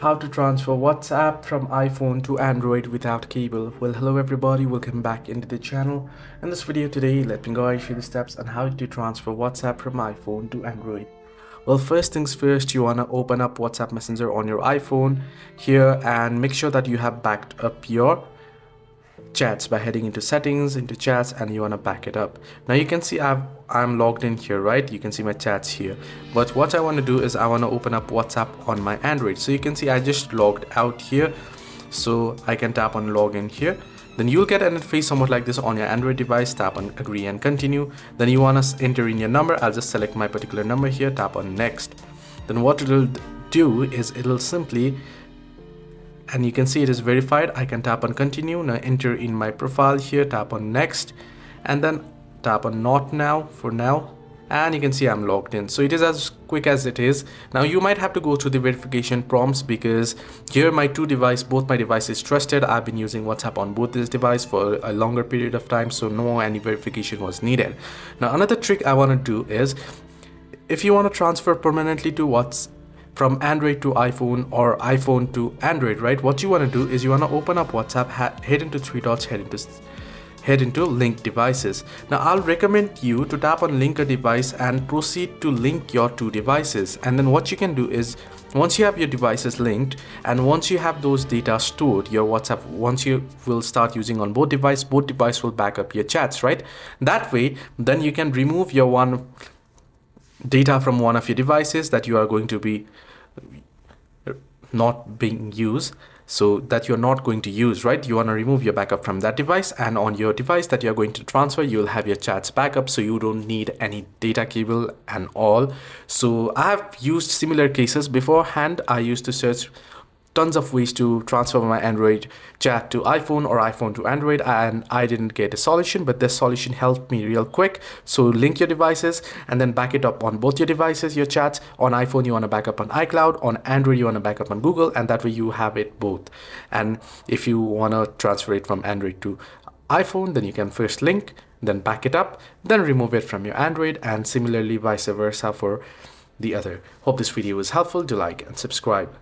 How to transfer WhatsApp from iPhone to Android without cable. Well, hello everybody, welcome back into the channel. In this video today, let me guide you the steps on how to transfer WhatsApp from iPhone to Android. Well, first things first, you want to open up WhatsApp Messenger on your iPhone here and make sure that you have backed up your chats by heading into settings, into chats, and you want to back it up. Now you can see I'm logged in here, right? You can see my chats here, but what I want to do is I want to open up WhatsApp on my Android. So you can see I just logged out here, so I can tap on login here. Then you'll get an interface somewhat like this on your Android device. Tap on agree and continue. Then you want to enter in your number. I'll just select my particular number here, tap on next. Then what it'll do is it'll simply, and you can see it is verified. I can tap on continue. Now enter in my profile here, tap on next, and then tap on not now for now, and you can see I'm logged in. So it is as quick as it is. Now you might have to go through the verification prompts because here both my devices trusted. I've been using WhatsApp on both this device for a longer period of time, so no any verification was needed. Now another trick I want to do is, if you want to transfer permanently to from Android to iPhone or iPhone to Android, right? What you want to do is you want to open up WhatsApp, head into three dots, head into link devices. Now I'll recommend you to tap on link a device and proceed to link your two devices. And then what you can do is, once you have your devices linked and once you have those data stored, your WhatsApp, once you will start using on both devices will back up your chats, right? That way, then you can remove your data from one of your devices that you are going to be not being used, so that you're not going to use, right? You want to remove your backup from that device, and on your device that you're going to transfer, you'll have your chats backup, so you don't need any data cable and all. So I have used similar cases beforehand. I used to search tons of ways to transfer my Android chat to iPhone or iPhone to Android, and I didn't get a solution, but this solution helped me real quick. So link your devices and then back it up on both your devices, your chats. On iPhone you want to back up on iCloud, on Android you want to back up on Google, and that way you have it both. And if you want to transfer it from Android to iPhone, then you can first link, then back it up, then remove it from your Android, and similarly vice versa for the other. Hope this video was helpful. Do like and subscribe.